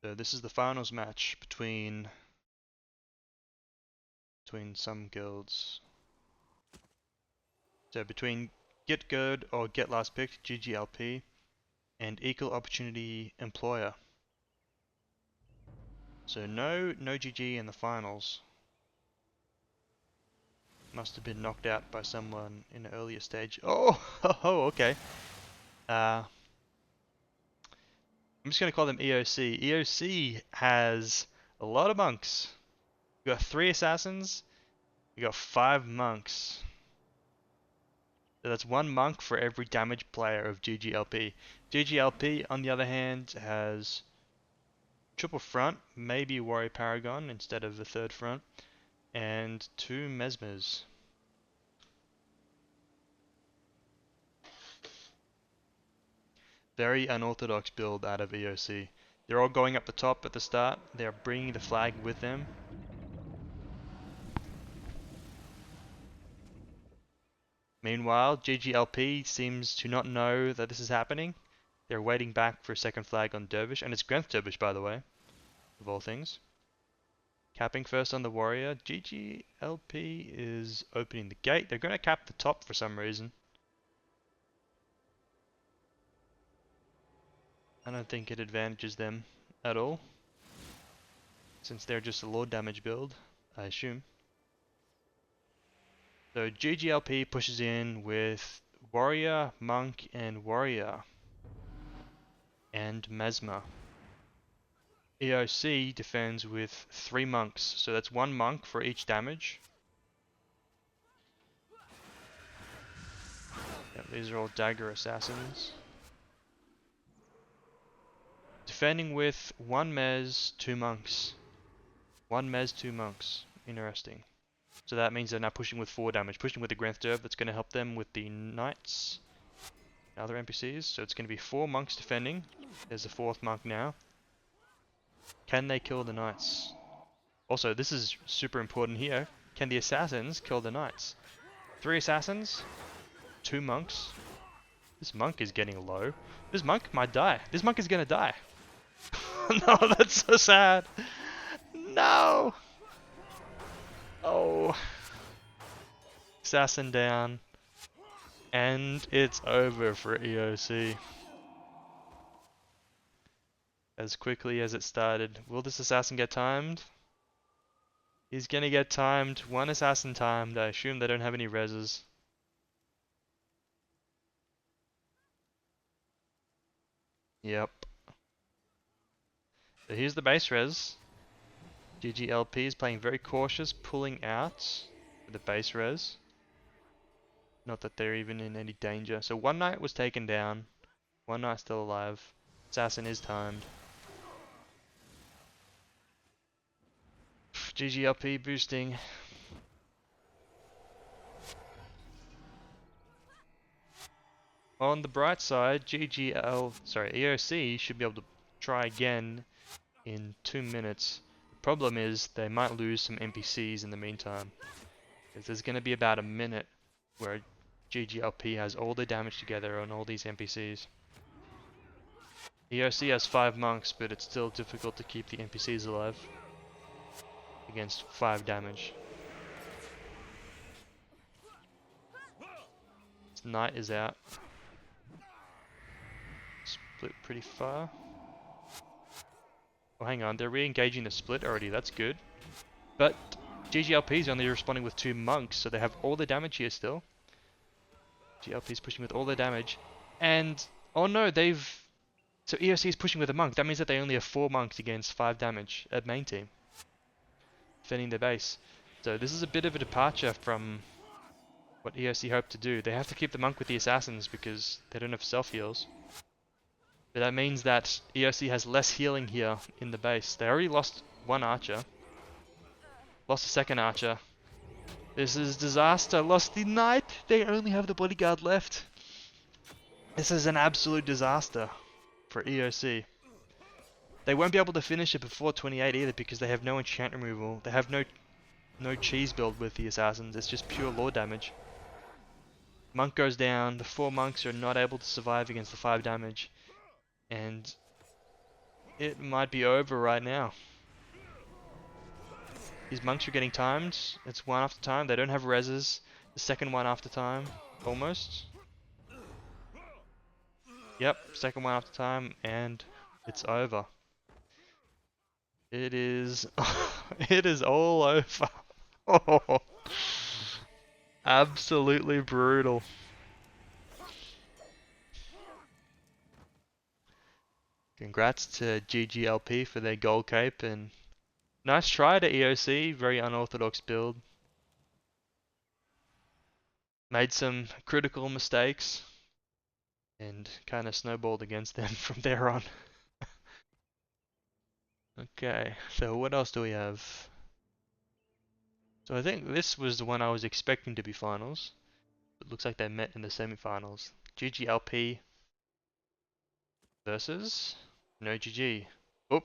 So this is the finals match between some guilds. So between Get Good or Get Last Picked, GGLP, and Equal Opportunity Employer. So no GG in the finals. Must have been knocked out by someone in an earlier stage. Oh, okay. I'm just going to call them EOC. EOC has a lot of monks. We got 3 assassins. We got 5 monks. So that's 1 monk for every damage player of GGLP. GGLP, on the other hand, has triple front, maybe Warrior Paragon instead of the 3rd front, and 2 Mesmers. Very unorthodox build out of EOC. They're all going up the top at the start. They're bringing the flag with them. Meanwhile, GGLP seems to not know that this is happening. They're waiting back for a second flag on Dervish, and it's Grenth Dervish, by the way, of all things. Capping first on the Warrior. GGLP is opening the gate. They're going to cap the top for some reason. I don't think it advantages them at all, since they're just a Lord damage build, I assume. So GGLP pushes in with Warrior, Monk, and Warrior. And Mesmer. EOC defends with 3 monks, so that's 1 monk for each damage. Yep, these are all dagger assassins. Defending with 1 Mez, 2 monks. 1 Mez, 2 monks. Interesting. So that means they're now pushing with 4 damage. Pushing with the Grenth Derv, that's going to help them with the Knights. Other NPCs, so it's going to be 4 monks defending. There's a 4th monk now. Can they kill the Knights? Also, this is super important here. Can the assassins kill the Knights? 3 assassins, 2 monks. This monk is getting low. This monk might die. This monk is gonna die. No, that's so sad. No! Oh. Assassin down. And it's over for EOC. As quickly as it started. Will this assassin get timed? He's gonna get timed. 1 assassin timed. I assume they don't have any reses. Yep. So here's the base res. GGLP is playing very cautious, pulling out for the base res. Not that they're even in any danger. So 1 knight was taken down. 1 knight still alive. Assassin is timed. GGLP boosting. On the bright side, EOC should be able to try again in 2 minutes. The problem is they might lose some NPCs in the meantime. Because there's going to be about a minute where GGLP has all the damage together on all these NPCs. EOC has 5 monks, but it's still difficult to keep the NPCs alive against 5 damage. This knight is out. Split pretty far. Oh, hang on, they're re-engaging the split already, that's good. But GGLP is only responding with 2 monks, so they have all the damage here still. GLP is pushing with all their damage. And, oh no, so EOC is pushing with a monk. That means that they only have 4 monks against 5 damage at main team. Defending their base. So this is a bit of a departure from what EOC hoped to do. They have to keep the monk with the assassins because they don't have self-heals. But that means that EOC has less healing here in the base. They already lost 1 archer. Lost a 2nd archer. This is disaster. Lost the knight. They only have the bodyguard left. This is an absolute disaster for EOC. They won't be able to finish it before 28 either because they have no enchant removal. They have no cheese build with the assassins. It's just pure lore damage. Monk goes down. The 4 monks are not able to survive against the 5 damage. And It might be over right now. These monks are getting timed. It's one after time. They don't have reses. The second one after time. Almost. Yep, second one after time, and it's over. It is... it is all over. Oh, absolutely brutal. Congrats to GGLP for their gold cape, and nice try to EOC, very unorthodox build. Made some critical mistakes, and kind of snowballed against them from there on. Okay, so what else do we have? So I think this was the one I was expecting to be finals. It looks like they met in the semifinals. GGLP versus no GG. Oh,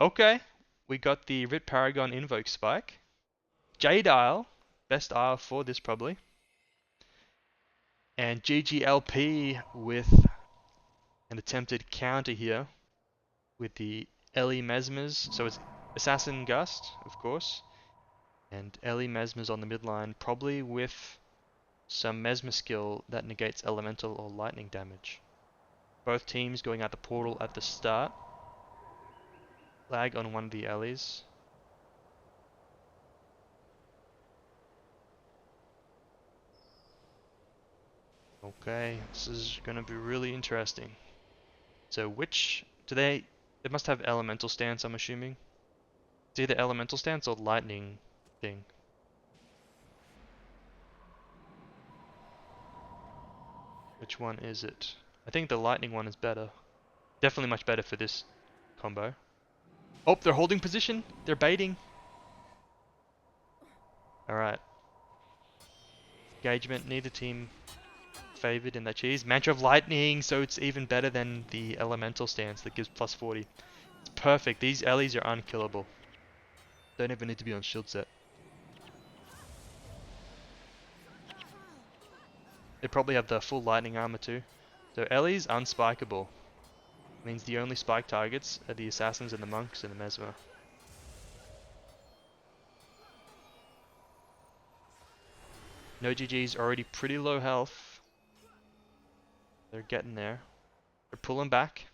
okay. We got the Rit Paragon Invoke Spike. Jade Isle, best Isle for this probably. And GGLP with an attempted counter here with the Ellie Mesmers. So it's Assassin Gust, of course. And Ellie Mesmers on the midline, probably with some Mesmer skill that negates elemental or lightning damage. Both teams going out the portal at the start. Lag on one of the Ellies. Okay, this is going to be really interesting. So which, they must have elemental stance, I'm assuming. It's either elemental stance or lightning thing. Which one is it? I think the lightning one is better. Definitely much better for this combo. Oh, they're holding position. They're baiting. Alright. Engagement, neither team favored in that cheese. Mantra of Lightning, so it's even better than the elemental stance that gives plus 40. It's perfect. These Ellies are unkillable. Don't even need to be on shield set. They probably have the full lightning armor too. So Ellie's unspikeable. Means the only spike targets are the assassins and the monks and the mesmer. No GG's already pretty low health. They're getting there. They're pulling back.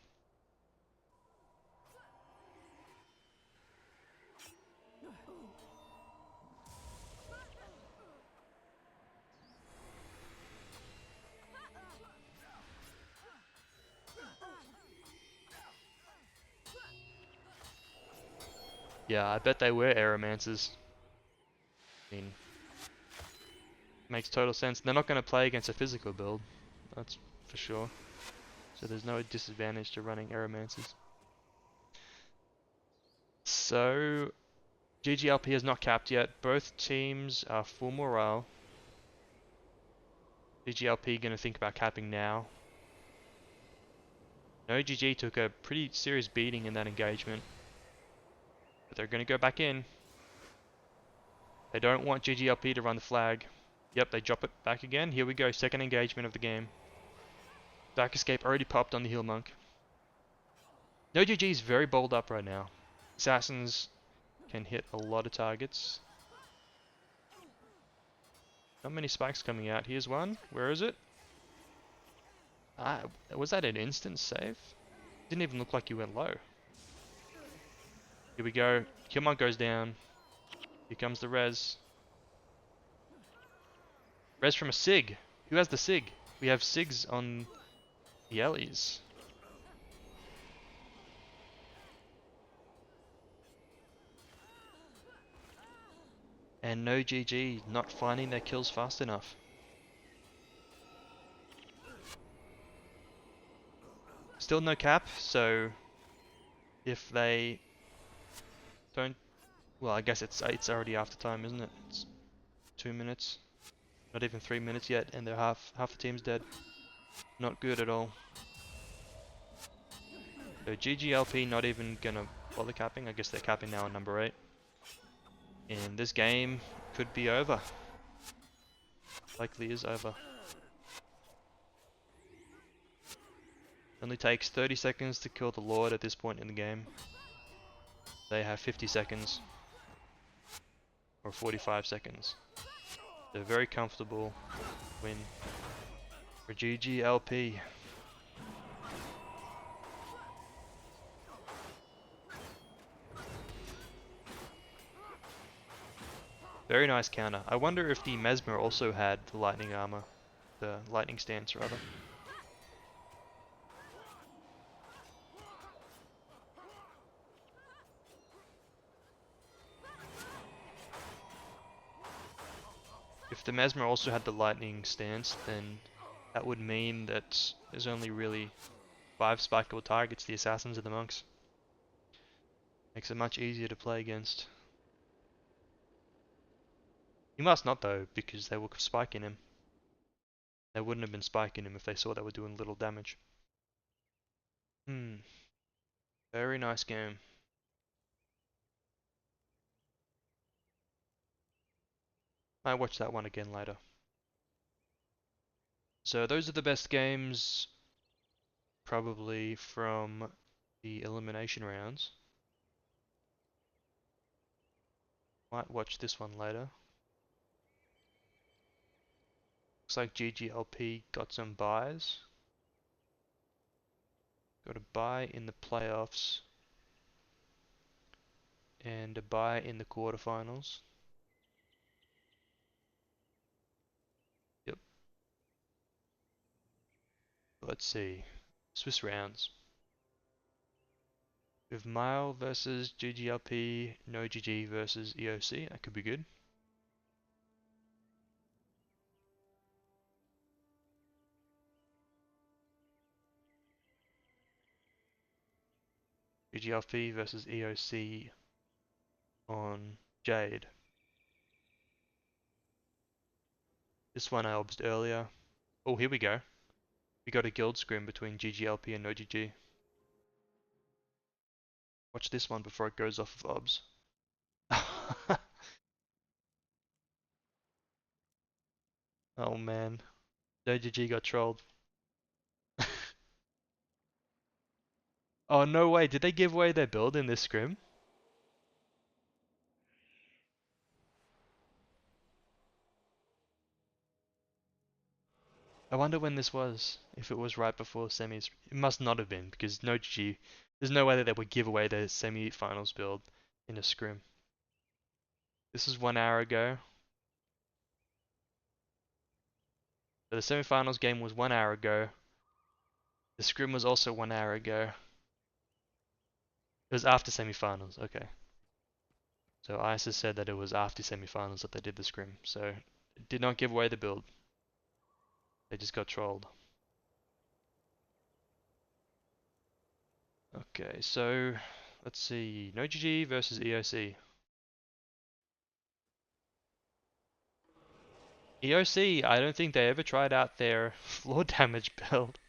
Yeah, I bet they were Aeromancers. I mean, makes total sense. They're not going to play against a physical build. That's for sure. So there's no disadvantage to running Aeromancers. So, GGLP is not capped yet. Both teams are full morale. GGLP going to think about capping now. No GG took a pretty serious beating in that engagement. But they're going to go back in. They don't want GGLP to run the flag. Yep, they drop it back again. Here we go, second engagement of the game. Back escape already popped on the heal monk. No GG is very bold up right now. Assassins can hit a lot of targets. Not many spikes coming out. Here's one. Where is it? Was that an instant save? Didn't even look like you went low. Here we go. Killmonk goes down. Here comes the res. Res from a Sig. Who has the Sig? We have Sigs on the Ellies. And no GG, not finding their kills fast enough. Still no cap, so if they don't, well, I guess it's already after time, isn't it? It's 2 minutes, not even 3 minutes yet, and they're half the team's dead. Not good at all. So GGLP not even gonna bother capping. I guess they're capping now on number 8. And this game could be over. Likely is over. Only takes 30 seconds to kill the Lord at this point in the game. They have 50 seconds. Or 45 seconds. They're very comfortable win for GGLP. Very nice counter. I wonder if the Mesmer also had the lightning armor. The lightning stance, rather. If the Mesmer also had the lightning stance, then that would mean that there's only really 5 spikeable targets, the assassins and the monks. Makes it much easier to play against. He must not though, because they were spiking him. They wouldn't have been spiking him if they saw they were doing little damage. Very nice game. Might watch that one again later. So those are the best games, probably from the elimination rounds. Might watch this one later. Looks like GGLP got some buys. Got a buy in the playoffs and a buy in the quarterfinals. Yep. Let's see. Swiss rounds. We have Mile versus GGLP, no GG versus EOC. That could be good. GGLP versus EOC on Jade. This one I observed earlier. Oh, here we go. We got a guild scrim between GGLP and no GG. Watch this one before it goes off of obs. Oh man. No GG got trolled. Oh no way, did they give away their build in this scrim? I wonder when this was, if it was right before semis. It must not have been, because no GG, there's no way that they would give away their semi-finals build in a scrim. This is 1 hour ago. So the semi-finals game was 1 hour ago. The scrim was also 1 hour ago. It was after semi-finals, okay. So ISIS said that it was after semi-finals that they did the scrim, so it did not give away the build. They just got trolled. Okay, so let's see. No GG versus EOC. EOC, I don't think they ever tried out their floor damage build.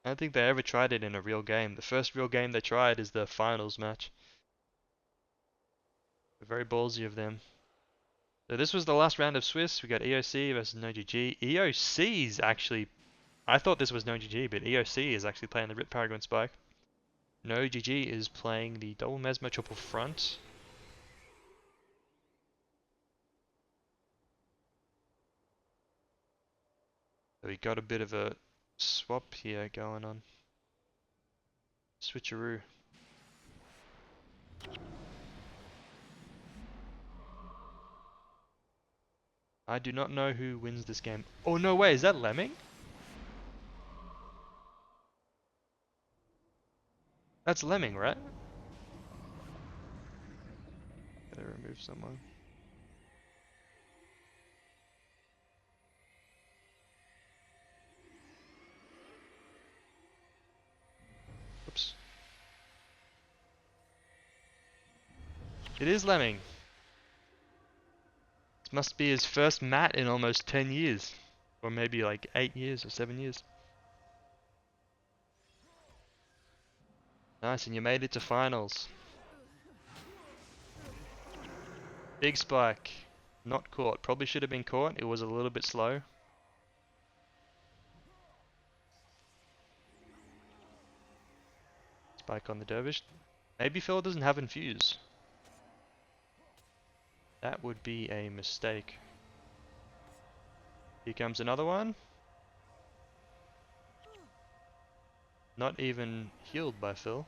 I don't think they ever tried it in a real game. The first real game they tried is the finals match. Very ballsy of them. So this was the last round of Swiss. We got EOC versus no GG. EOC's actually, I thought this was no GG, but EOC is actually playing the Rip Paragon Spike. No GG is playing the double Mesmer triple front. So we got a bit of a swap here going on. Switcheroo. I do not know who wins this game. Oh no way, is that Lemming? That's Lemming, right? Gotta remove someone. Oops. It is Lemming. This must be his first mat in almost 10 years. Or maybe like 8 years or 7 years. Nice, and you made it to finals. Big spike. Not caught. Probably should have been caught. It was a little bit slow. Spike on the Dervish. Maybe Phil doesn't have Infuse. That would be a mistake. Here comes another one. Not even healed by Phil.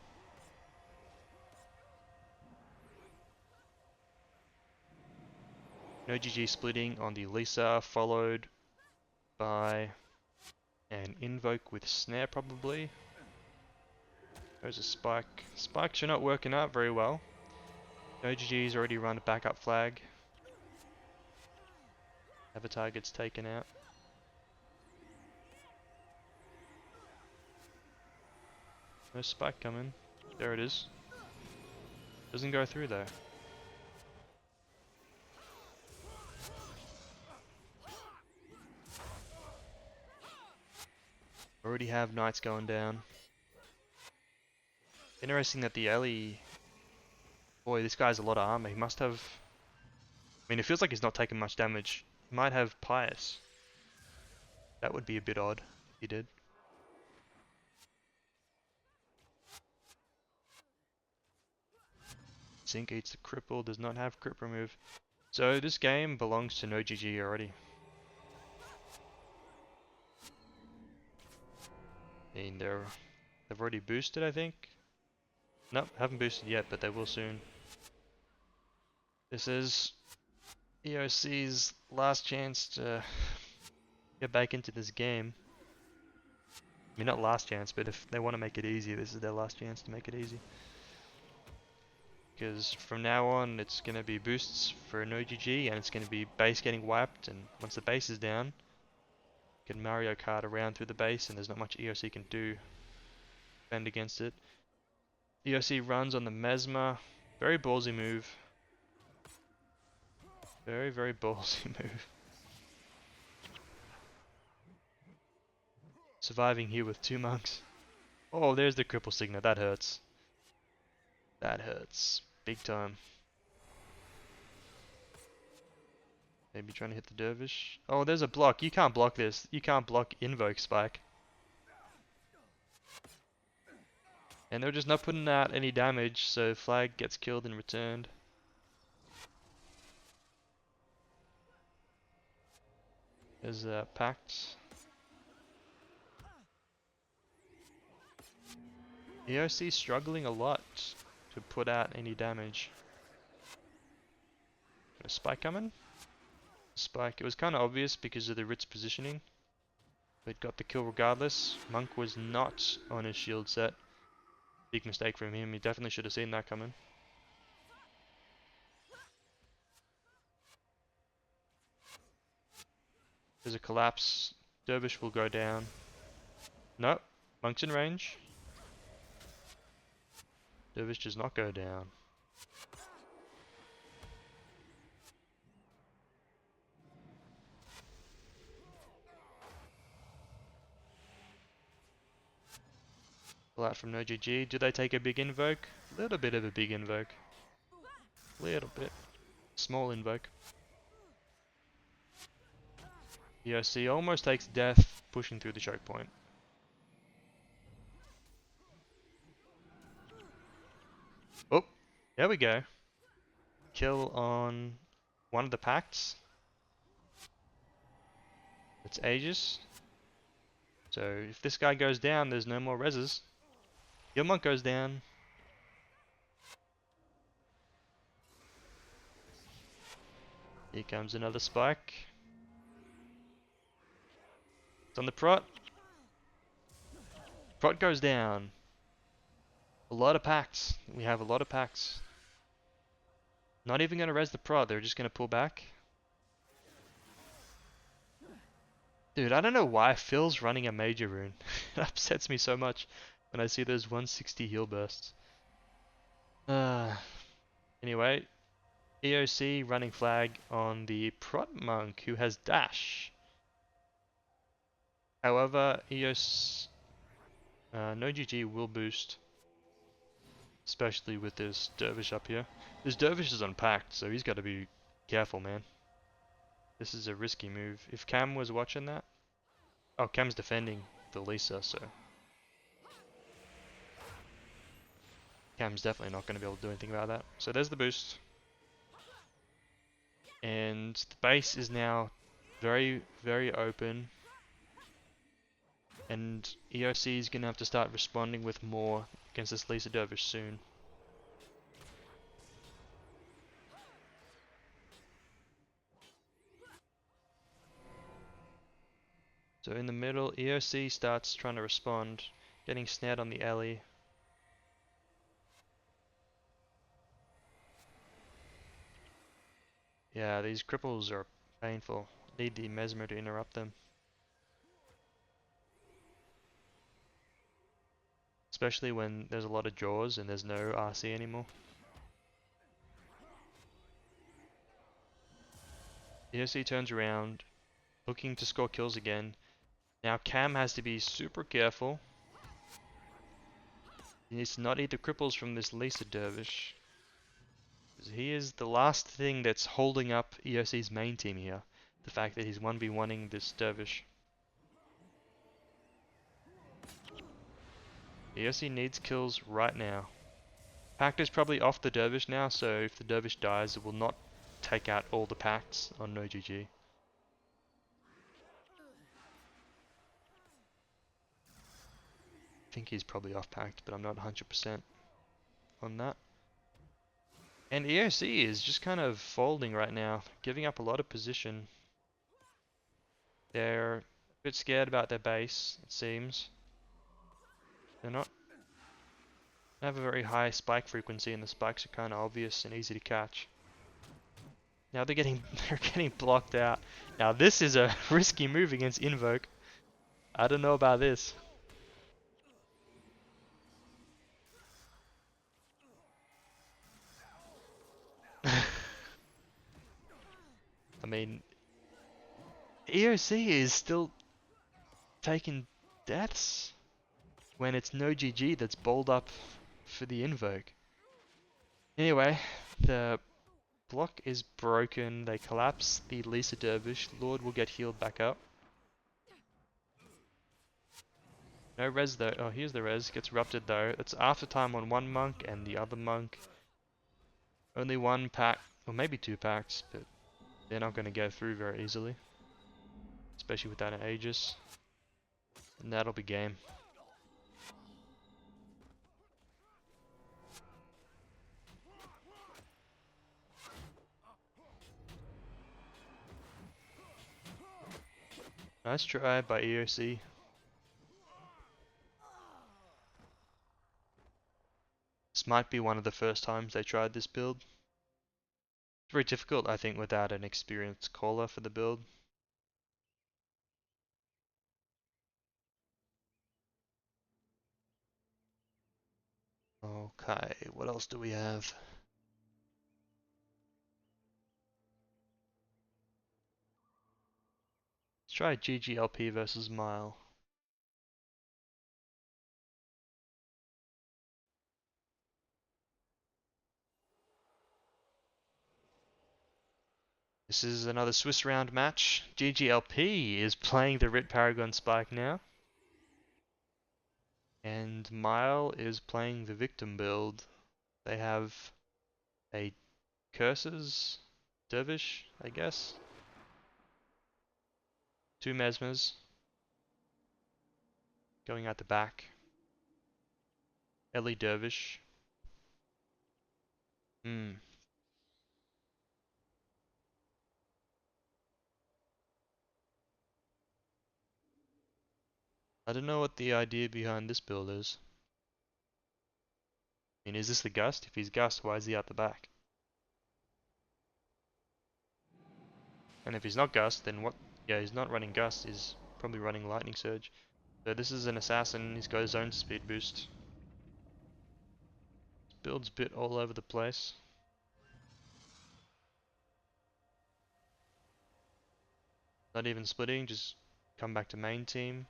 No GG splitting on the Lisa, followed by an invoke with snare probably. There's a spike. Spikes are not working out very well. No GG's already run a backup flag. Avatar gets taken out. No spike coming. There it is. Doesn't go through though. Already have knights going down. Interesting that the Ellie... Boy, this guy has a lot of armor. He must have... I mean, it feels like he's not taking much damage. He might have Pious. That would be a bit odd if he did. Zinc eats the cripple, does not have crit remove. So this game belongs to no GG already. I mean, they've already boosted, I think. Nope, haven't boosted yet, but they will soon. This is EOC's last chance to get back into this game. I mean, not last chance, but if they want to make it easy, this is their last chance to make it easy. Because from now on, it's going to be boosts for no GG, and it's going to be base getting wiped, and once the base is down, you can Mario Kart around through the base, and there's not much EOC can do. Defend against it. EOC runs on the Mesmer. Very ballsy move. Very, very ballsy move. Surviving here with 2 monks. Oh, there's the cripple signet. That hurts. That hurts. Big time. Maybe trying to hit the dervish. Oh, there's a block. You can't block this. You can't block invoke spike. And they're just not putting out any damage, so flag gets killed and returned. There's a pact. EOC struggling a lot to put out any damage. Got a spike coming? Spike. It was kind of obvious because of the Ritz positioning. But got the kill regardless. Monk was not on his shield set. Big mistake from him. He definitely should have seen that coming. There's a collapse. Dervish will go down. Nope. Monk's in range. Dervish does not go down. Pull out from no GG. Do they take a big invoke? Little bit of a big invoke. Little bit. Small invoke. EOC almost takes death pushing through the choke point. Oh, there we go. Kill on one of the pacts. It's Aegis. So if this guy goes down, there's no more reses. Your monk goes down. Here comes another spike. It's on the prot. Prot goes down. A lot of pacts. We have a lot of pacts. Not even going to res the prot. They're just going to pull back. Dude, I don't know why Phil's running a major rune. It upsets me so much when I see those 160 heal bursts. Anyway, EOC running flag on the prot monk who has dash. However, EOS no GG will boost, especially with this dervish up here. This dervish is unpacked, so he's got to be careful, man. This is a risky move. If Cam was watching that, oh, Cam's defending the Lisa, so Cam's definitely not going to be able to do anything about that. So there's the boost. And the base is now very, very open. And EOC is going to have to start responding with more against this Lisa Dervish soon. So in the middle, EOC starts trying to respond, getting snared on the alley. Yeah, these cripples are painful. Need the Mesmer to interrupt them. Especially when there's a lot of jaws and there's no RC anymore. EOC turns around, looking to score kills again. Now Cam has to be super careful. He needs to not eat the cripples from this Lisa Dervish. He is the last thing that's holding up EOC's main team here. The fact that he's 1v1ing this Dervish. EOC needs kills right now. Pact is probably off the Dervish now, so if the Dervish dies, it will not take out all the pacts on no GG. I think he's probably off pact, but I'm not 100% on that. And EOC is just kind of folding right now, giving up a lot of position. They're a bit scared about their base, it seems. They're not. They have a very high spike frequency, and the spikes are kind of obvious and easy to catch. Now they're getting blocked out. Now this is a risky move against Invoke. I don't know about this. I mean, EOC is still taking deaths when it's no GG that's bowled up for the Invoke. Anyway, the block is broken. They collapse the Lisa Dervish. Lord will get healed back up. No res though. Oh, here's the res. Gets erupted though. It's after time on one monk and the other monk. Only one pack, or maybe two packs, but they're not going to go through very easily. Especially without an Aegis. And that'll be game. Nice try by EOC. This might be one of the first times they tried this build. It's very difficult, I think, without an experienced caller for the build. Okay, what else do we have? Let's try GGLP versus Mile. This is another Swiss round match. GGLP is playing the Rit Paragon Spike now. And Mile is playing the Victim build. They have a Curses, Dervish, I guess. Two Mesmers. Going out the back. Ellie Dervish. I don't know what the idea behind this build is. I mean, is this the Gust? If he's Gust, why is he out the back? And if he's not Gust, then what? Yeah, he's not running Gust, he's probably running Lightning Surge. So this is an Assassin, he's got his own speed boost. This build's a bit all over the place. Not even splitting, just come back to main team.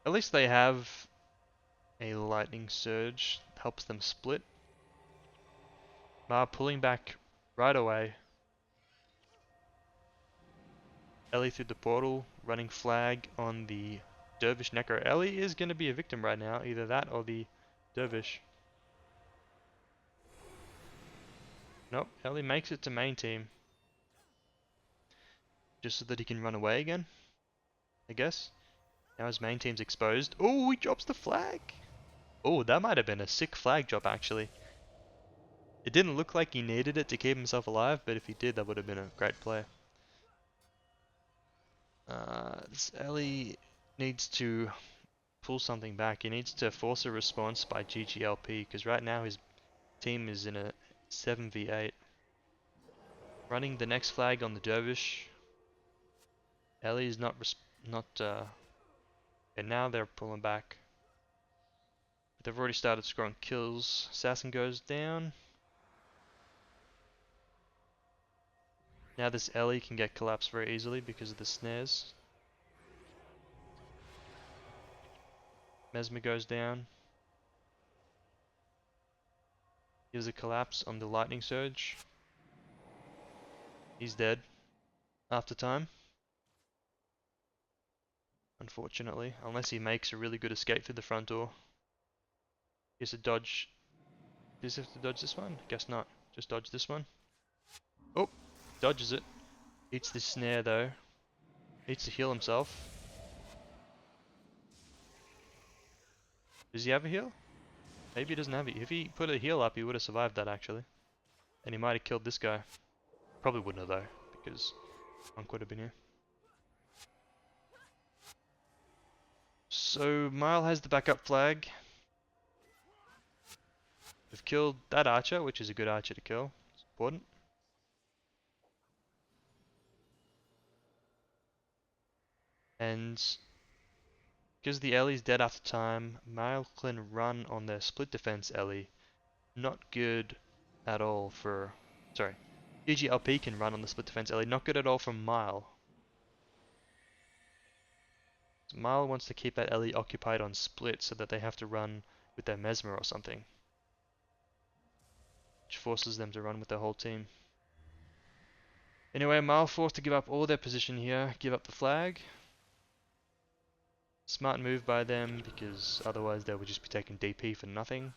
At least they have a Lightning Surge, helps them split. Ma pulling back right away. Ellie through the portal, running flag on the Dervish Neko. Ellie is going to be a victim right now. Either that or the Dervish. Nope, Ellie makes it to main team. Just so that he can run away again, I guess. Now his main team's exposed. Oh, he drops the flag! Oh, that might have been a sick flag drop actually. It didn't look like he needed it to keep himself alive, but if he did, that would have been a great play. This Ellie needs to pull something back. He needs to force a response by GGLP, because right now his team is in a 7v8. Running the next flag on the Dervish. Ellie is and now they're pulling back. But they've already started scoring kills. Assassin goes down. Now this Ellie can get collapsed very easily because of the snares. Mesmer goes down. Here's a collapse on the lightning surge. He's dead after time. Unfortunately, unless he makes a really good escape through the front door. He has to dodge. Does he have to dodge this one? Guess not. Just dodge this one. Oh, dodges it. Eats the snare though. Needs to heal himself. Does he have a heal? Maybe he doesn't have it. If he put a heal up, he would have survived that actually. And he might have killed this guy. Probably wouldn't have though, because Monk would have been here. So Mile has the backup flag. We've killed that archer, which is a good archer to kill. It's important. And because the Ellie's dead after time, Mile can run on their split defense Ellie. Not good at all for... Sorry. GGLP can run on the split defense Ellie. Not good at all for Mile. So Mile wants to keep that Ellie occupied on split so that they have to run with their Mesmer or something. Which forces them to run with their whole team. Anyway, Mile forced to give up all their position here. Give up the flag. Smart move by them, because otherwise they would just be taking DP for nothing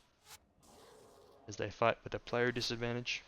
as they fight with a player disadvantage.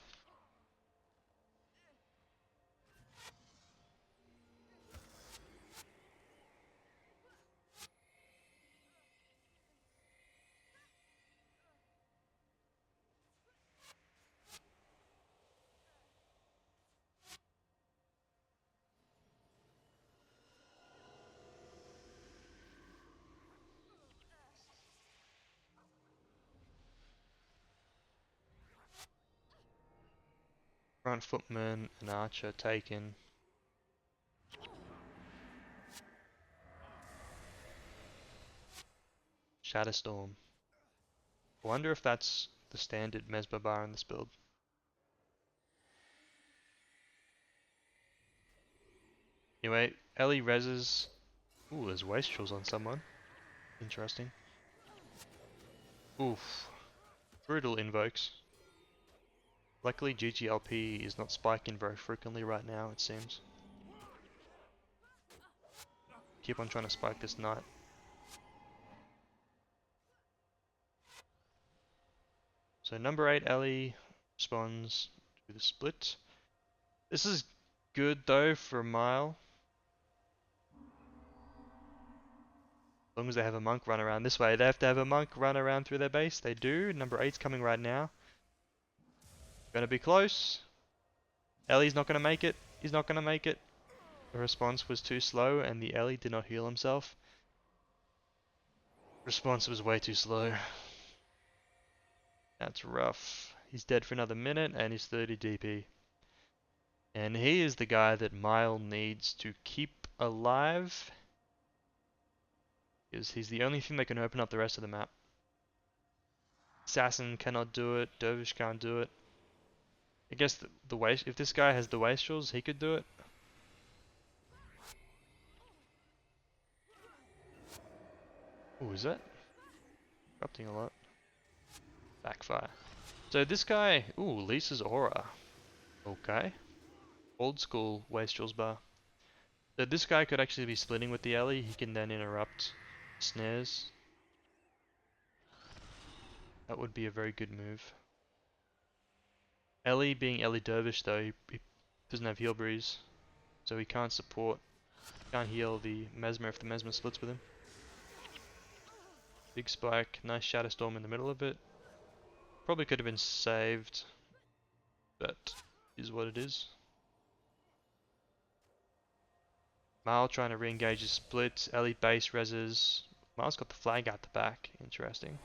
Front footman and archer taken. Shatterstorm. I wonder if that's the standard Mesmer bar in this build. Anyway, Ellie reses. Ooh, there's wastrels on someone. Interesting. Oof. Brutal invokes. Luckily GGLP is not spiking very frequently right now, it seems. Keep on trying to spike this knight. So number 8 Ellie responds to the split. This is good though for Mile. As long as they have a monk run around this way. They have to have a monk run around through their base. They do. Number 8's coming right now. Gonna be close. Ellie's not gonna make it. He's not gonna make it. The response was too slow and the Ellie did not heal himself. Response was way too slow. That's rough. He's dead for another minute and he's 30 DP. And he is the guy that Mile needs to keep alive. Because he's the only thing that can open up the rest of the map. Assassin cannot do it. Dervish can't do it. I guess if this guy has the wastrels, he could do it. Ooh, is that? Corrupting a lot. Backfire. So this guy, ooh, Lisa's aura. Okay. Old school wastrels bar. So this guy could actually be splitting with the Ellie. He can then interrupt snares. That would be a very good move. Ellie being Ellie Dervish though, he doesn't have heal breeze, so he can't support, can't heal the Mesmer if the Mesmer splits with him. Big spike, nice Shadow Storm in the middle of it. Probably could have been saved, but is what it is. Mal trying to re-engage his split, Ellie base reses. Mal's got the flag out the back, interesting.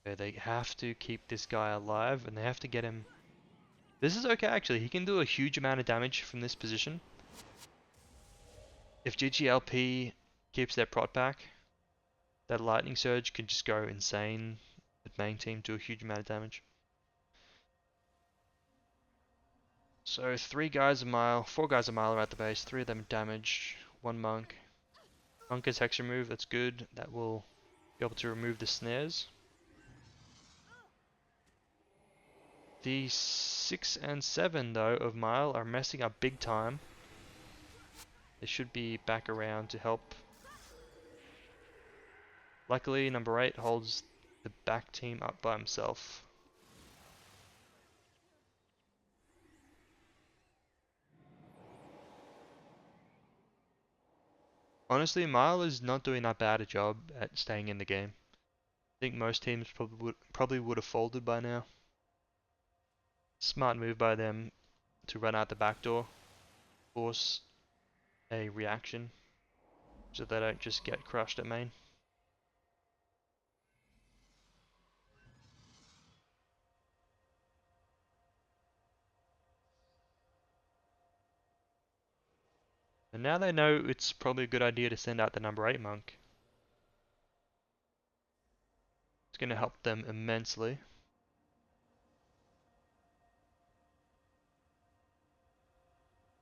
Okay, they have to keep this guy alive and they have to get him. This is okay actually, he can do a huge amount of damage from this position. If GGLP keeps their prot back, that lightning surge could just go insane. The main team do a huge amount of damage. So 3 guys a mile, 4 guys a mile are at the base, 3 of them damage, 1 monk. Monk has hex remove, that's good. That will be able to remove the snares. The 6 and 7 though of mile are messing up big time. They should be back around to help. Luckily number 8 holds the back team up by himself. Honestly, Mile is not doing that bad a job at staying in the game. I think most teams probably would have folded by now. Smart move by them to run out the back door, force a reaction, so they don't just get crushed at main. And now they know it's probably a good idea to send out the number 8 monk. It's going to help them immensely.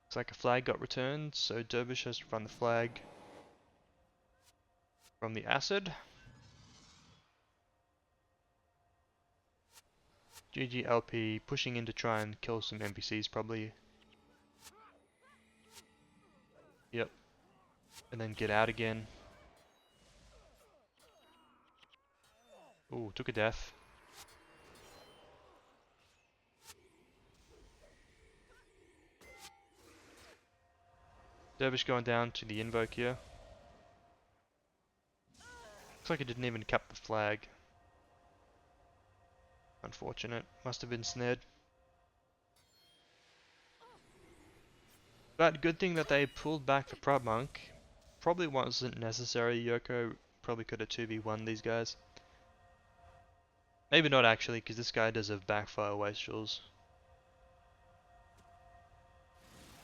Looks like a flag got returned, so Dervish has to run the flag from the acid. GGLP pushing in to try and kill some NPCs probably. Yep. And then get out again. Ooh, took a death. Dervish going down to the invoke here. Looks like he didn't even cap the flag. Unfortunate. Must have been snared. But good thing that they pulled back the prop monk. Probably wasn't necessary. Yoko probably could have 2v1 these guys. Maybe not actually, because this guy does have backfire wastrels.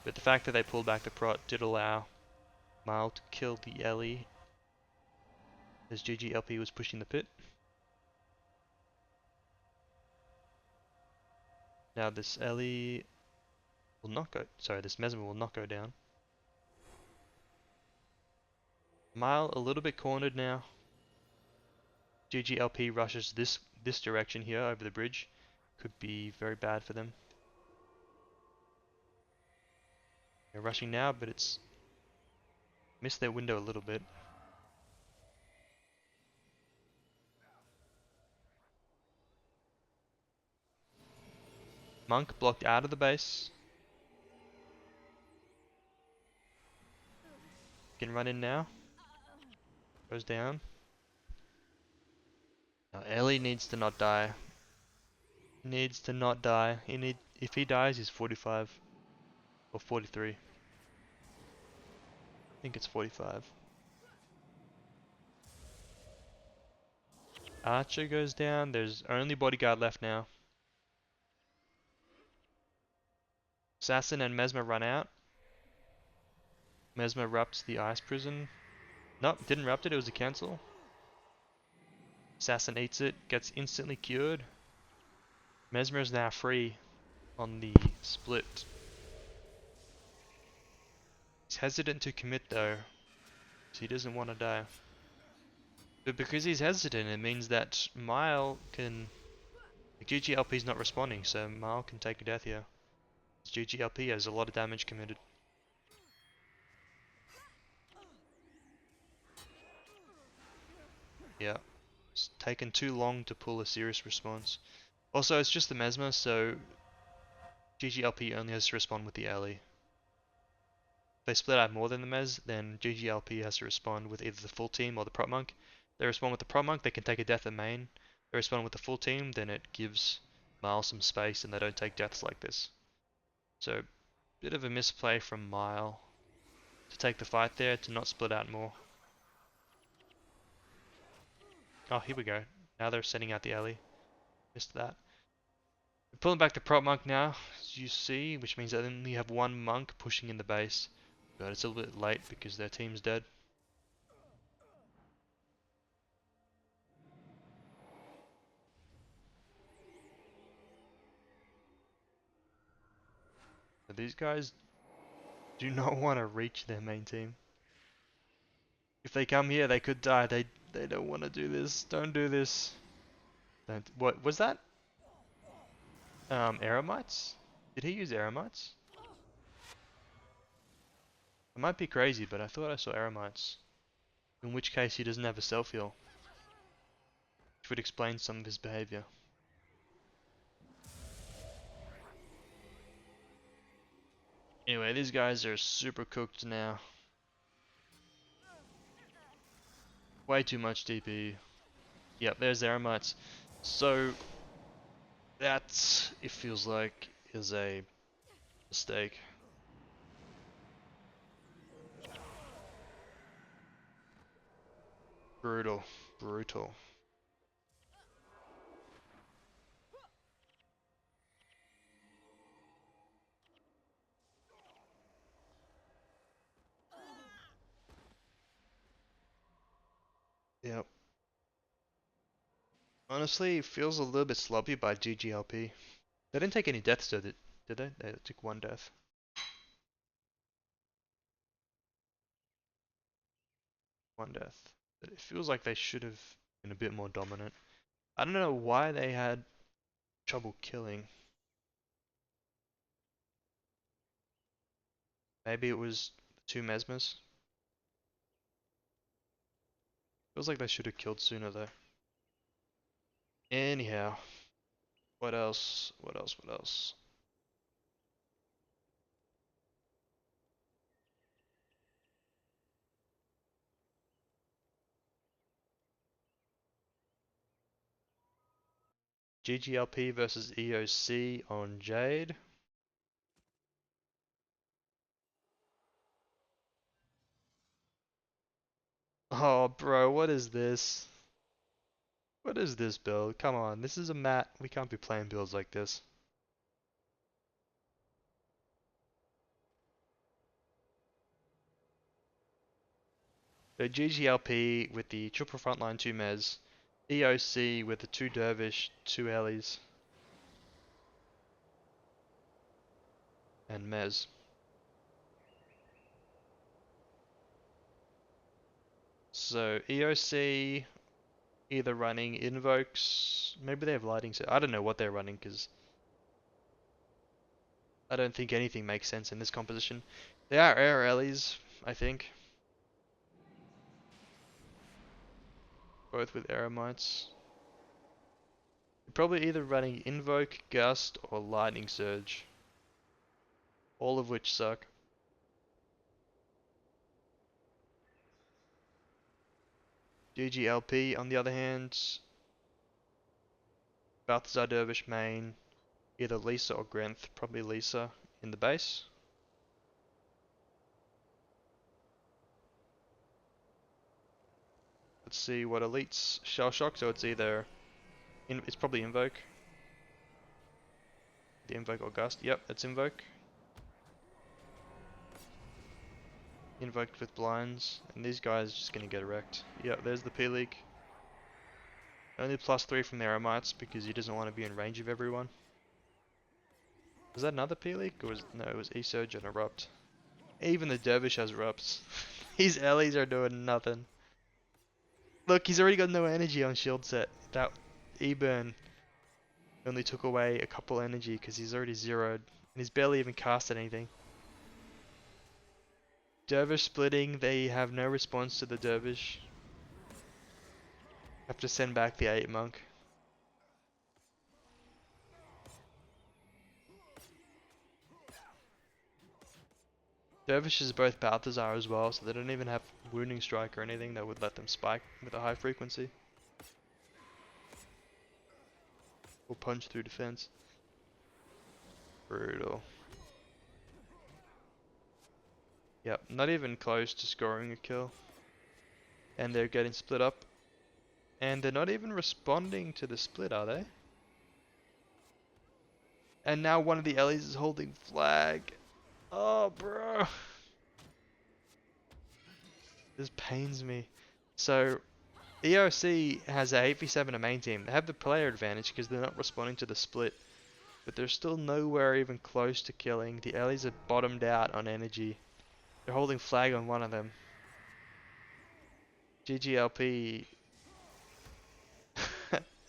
But the fact that they pulled back the prot did allow Mile to kill the Ellie as GGLP was pushing the pit. Now this Ellie will not go, sorry, this Mesmer will not go down. Mile a little bit cornered now. GGLP rushes this direction here over the bridge. Could be very bad for them. They're rushing now, but it's missed their window a little bit. Monk blocked out of the base. Can run in now. Goes down. Now Ellie needs to not die. Needs to not die. If he dies, he's 45 or 43. I think it's 45. Archer goes down. There's only bodyguard left now. Assassin and Mesmer run out. Mesmer rupts the ice prison. Nope, didn't rupt it. It was a cancel. Assassin eats it. Gets instantly cured. Mesmer is now free on the split. He's hesitant to commit though, so he doesn't want to die. But because he's hesitant, it means that Mile can... GGLP's not responding, so Mile can take a death here. GGLP has a lot of damage committed. Yeah, it's taken too long to pull a serious response. Also, it's just the Mesmer, so GGLP only has to respond with the alley. If they split out more than the Mez, then GGLP has to respond with either the full team or the Prop Monk. If they respond with the Prop Monk, they can take a death at main. If they respond with the full team, then it gives Mile some space and they don't take deaths like this. So, bit of a misplay from Mile to take the fight there, to not split out more. Oh, here we go. Now they're sending out the alley. Missed that. We're pulling back the Prop Monk now, as you see, which means they only have one Monk pushing in the base. But it's a little bit late because their team's dead. But these guys do not want to reach their main team. If they come here, they could die. They don't want to do this. Don't do this. Don't. What was that? Eremites? Did he use Eremites? I might be crazy, but I thought I saw Eremites. In which case, he doesn't have a self-heal, which would explain some of his behavior. Anyway, these guys are super cooked now. Way too much DP. Yep, there's Eremites. So that, it feels like, is a mistake. Brutal. Brutal. Yep. Honestly, it feels a little bit sloppy by GGLP. They didn't take any deaths, did they? They took one death. One death. But it feels like they should have been a bit more dominant. I don't know why they had trouble killing. Maybe it was the two Mesmers. Feels like they should have killed sooner though. Anyhow. What else? What else? What else? GGLP versus EOC on Jade. Oh, bro, what is this? What is this build? Come on, this is a mat. We can't be playing builds like this. So GGLP with the triple frontline 2 Mez. EOC with the 2 Dervish, 2 Ellies. And Mez. So EOC either running invokes, maybe they have lighting, so I don't know what they're running because I don't think anything makes sense in this composition. They are air Ellies, I think. Both with Eremites. Probably either running Invoke, Gust, or Lightning Surge. All of which suck. GGLP on the other hand, Balthazar Dervish main, either Lisa or Grenth, probably Lisa in the base. Let's see what elites Shell Shock, so it's either, it's probably Invoke. The Invoke or Gust, yep, it's Invoke. Invoked with blinds, and these guys are just gonna get wrecked. Yep, there's the P-League. Only +3 from the Eremites because he doesn't want to be in range of everyone. Was that another P-League? Or was, no, it was E-Surge and Erupt. Even the Dervish has Erupts. These Ellies are doing nothing. Look, he's already got no energy on shield set. That E-Burn Only took away a couple energy because he's already zeroed. And he's barely even casted anything. Dervish splitting, they have no response to the Dervish. Have to send back the 8 monk. Dervishes both Balthazar as well, so they don't even have wounding strike or anything that would let them spike with a high frequency. Or punch through defense. Brutal. Yep, not even close to scoring a kill. And they're getting split up. And they're not even responding to the split, are they? And now one of the Ellies is holding flag. Oh, bro. This pains me. So, EOC has a 8v7 a main team. They have the player advantage because they're not responding to the split. But they're still nowhere even close to killing. The Ellies are bottomed out on energy. They're holding flag on one of them. GGLP.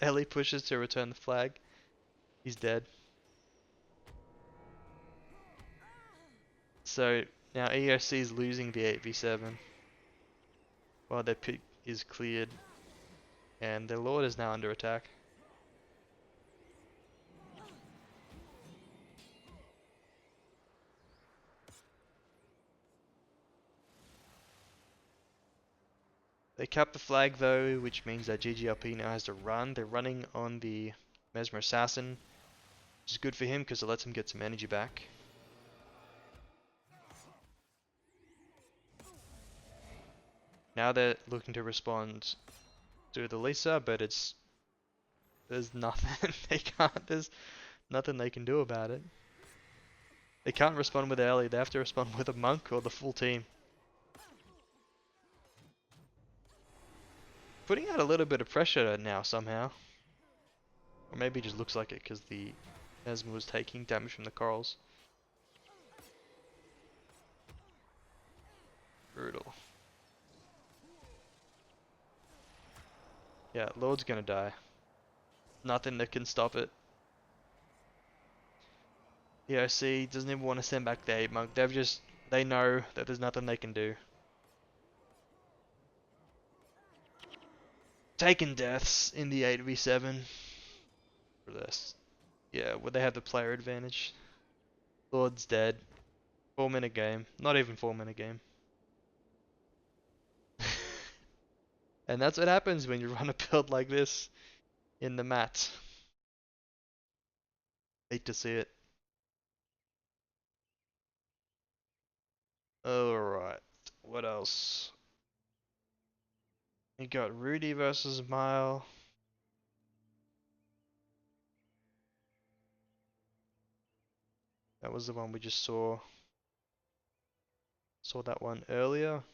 Ellie pushes to return the flag. He's dead. So now EOC is losing the 8v7. While their pick is cleared. And their Lord is now under attack. They cap the flag though, which means that GGLP now has to run. They're running on the Mesmer Assassin, which is good for him because it lets him get some energy back. Now they're looking to respond to the Lisa, but there's nothing there's nothing they can do about it. They can't respond with Ellie, they have to respond with a monk or the full team. Putting out a little bit of pressure now somehow. Or maybe it just looks like it because the Mesmer was taking damage from the corals. Brutal. Yeah, Lord's gonna die. Nothing that can stop it. EOC doesn't even want to send back the 8 monk. They know that there's nothing they can do. Taking deaths in the 8v7. For this. Yeah, well, they have the player advantage. Lord's dead. 4-minute game. Not even 4-minute game. And that's what happens when you run a build like this in the mat. Hate to see it. Alright. What else? We got Rudy versus Mile. That was the one we just saw. Saw that one earlier.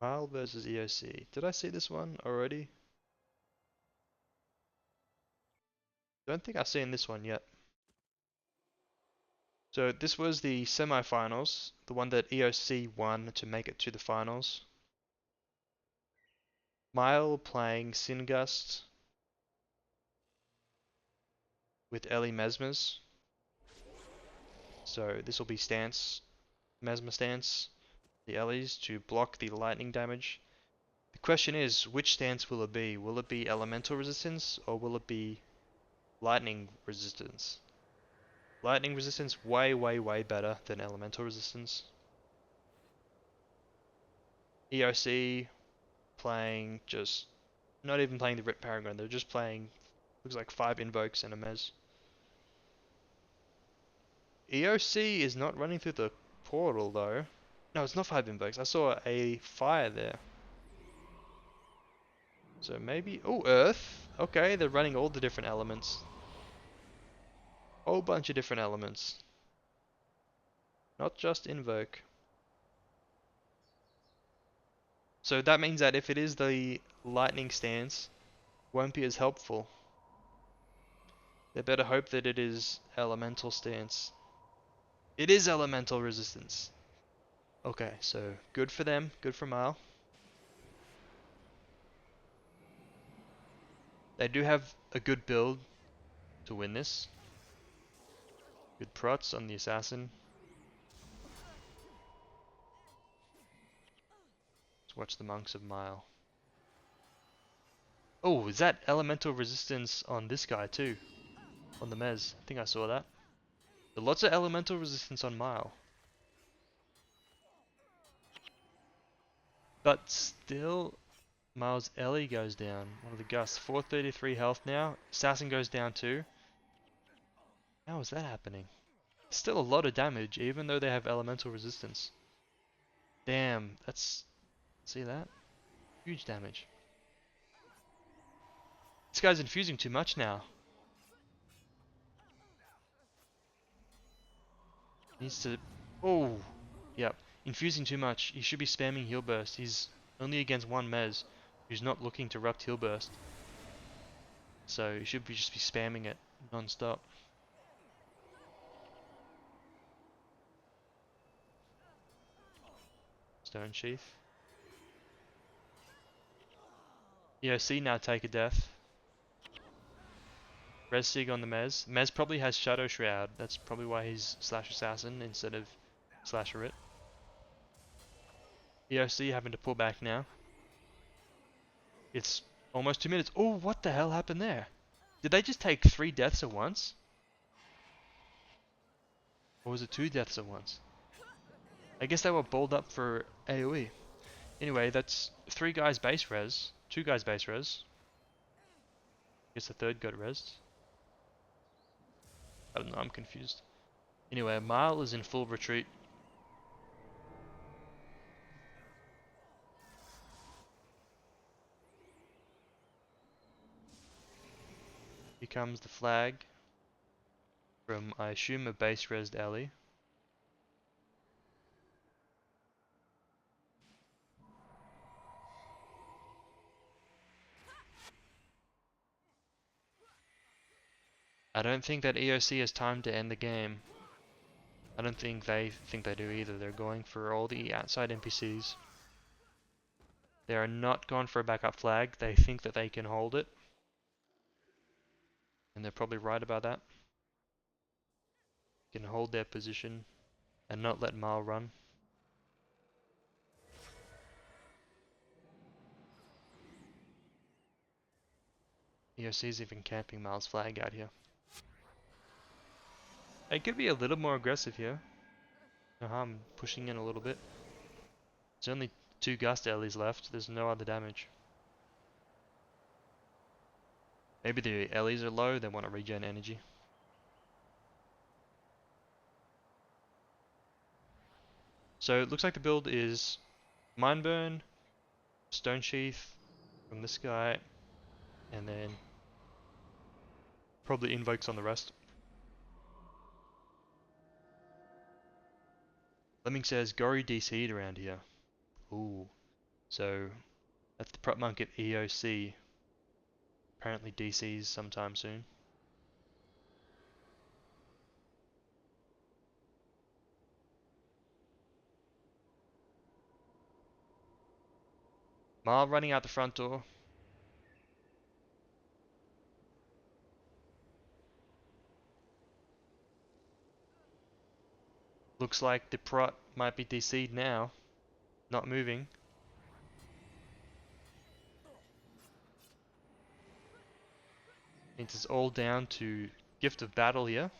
Mile versus EOC. Did I see this one already? Don't think I've seen this one yet. So this was the semifinals, the one that EOC won to make it to the finals. Mile playing Singust with Ellie Mesmers. So this will be stance, Mesmer stance, the Ellies to block the lightning damage. The question is, which stance will it be? Will it be elemental resistance or will it be lightning resistance? Lightning resistance way, way, way better than elemental resistance. EOC playing just, not even playing the Rit Paragon, they're just playing, looks like 5 invokes and a Mez. EOC is not running through the portal though. No, it's not 5 invokes, I saw a fire there. So maybe, oh, Earth. Okay, they're running all the different elements. Whole bunch of different elements. Not just invoke. So that means that if it is the lightning stance, won't be as helpful. They better hope that it is elemental stance. It is elemental resistance. Okay, so good for them, good for Mile. They do have a good build to win this. Good prots on the assassin. Let's watch the monks of Mile. Oh, is that elemental resistance on this guy too? On the Mez. I think I saw that. But lots of elemental resistance on Mile. But still, Miles Ellie goes down. One of the gusts. 433 health now. Assassin goes down too. How is that happening? Still a lot of damage, even though they have elemental resistance. Damn, that's... See that? Huge damage. This guy's infusing too much now. Needs to... Oh! Yep. Infusing too much. He should be spamming heal burst. He's only against one Mez who's not looking to rupt heal burst. So he should just be spamming it non-stop. Stone Sheath. EOC now take a death. Res Sig on the Mez. Mez probably has Shadow Shroud. That's probably why he's Slash Assassin instead of Slasher It. EOC having to pull back now. It's almost 2 minutes. Oh, what the hell happened there? Did they just take 3 deaths at once? Or was it 2 deaths at once? I guess they were balled up for AoE. Anyway, that's 3 guys base res. 2 guys base res. I guess the third got res. I don't know, I'm confused. Anyway, Mile is in full retreat. Here comes the flag from, I assume, a base resed alley. I don't think that EOC has time to end the game. I don't think they do either. They're going for all the outside NPCs. They are not going for a backup flag. They think that they can hold it. And they're probably right about that. Can hold their position and not let Mile run. EOC's even camping Mile's flag out here. They could be a little more aggressive here. No harm pushing in a little bit. There's only 2 Gust Ellies left. There's no other damage. Maybe the Ellies are low. They want to regen energy. So it looks like the build is Mind Burn, Stone Sheath from this guy, and then probably invokes on the rest. Lemming says Gori DC'd around here. Ooh. So that's the prop monk at EOC. Apparently DC's sometime soon. Marl running out the front door. Looks like the prot might be DC'd now. Not moving. It's all down to Gift of Battle here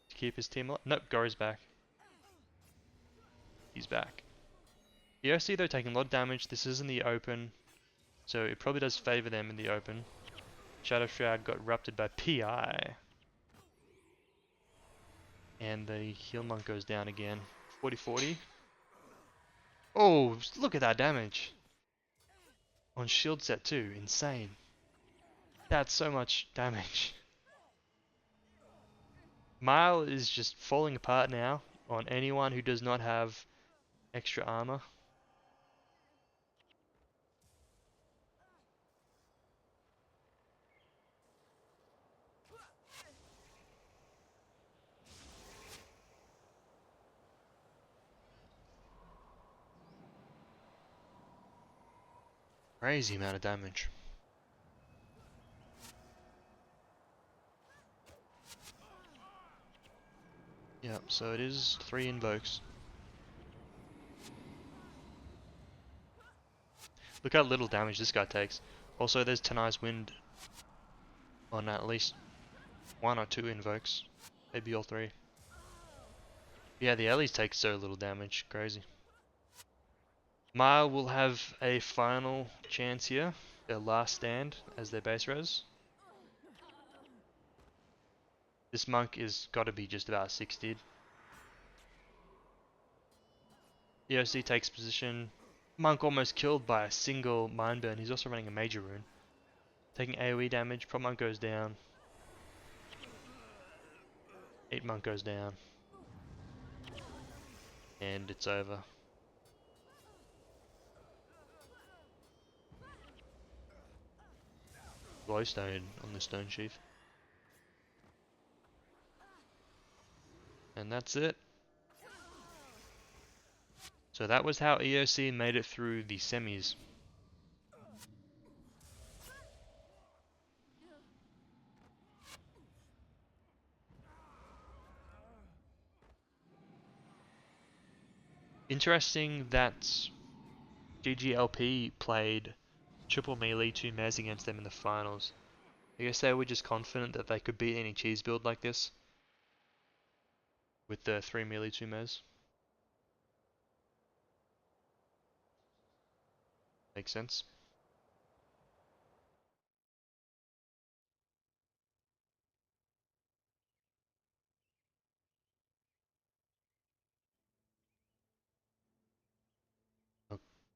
to keep his team alive. Nope, Gori's back. He's back. EOC though taking a lot of damage. This is in the open, so it probably does favor them in the open. Shadow Shroud got rupted by PI. And the heal monk goes down again. 40-40. Oh, look at that damage. On shield set too. Insane. That's so much damage. Mile is just falling apart now on anyone who does not have extra armor. Crazy amount of damage. Yep, so it is 3 invokes. Look how little damage this guy takes. Also, there's Tanai's Wind on at least 1 or 2 invokes. Maybe all 3. Yeah, the Ellies take so little damage. Crazy. Maya will have a final chance here. Their last stand as their base res. This monk is got to be just about 60'd. EOC takes position. Monk almost killed by a single mind burn. He's also running a major rune. Taking AoE damage. Prop monk goes down. 8 monk goes down. And it's over. Glowstone on the stone sheath. And that's it. So that was how EOC made it through the semis. Interesting that GGLP played triple melee 2 mes against them in the finals. I guess they were just confident that they could beat any cheese build like this with the 3 melee 2 mes. Makes sense.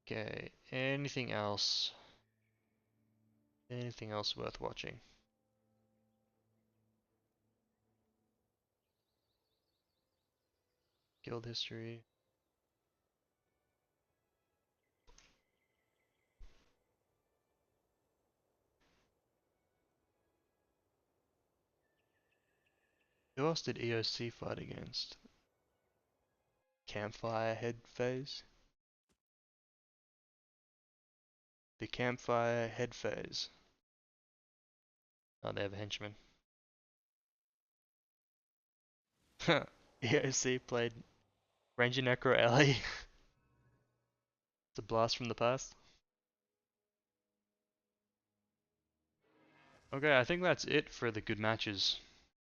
Okay, anything else? Anything else worth watching? Guild history. Who else did EOC fight against? Campfire head phase? The campfire head phase. Oh, they have a henchman. EOC played Ranger Necro Ellie. It's a blast from the past. Okay, I think that's it for the good matches.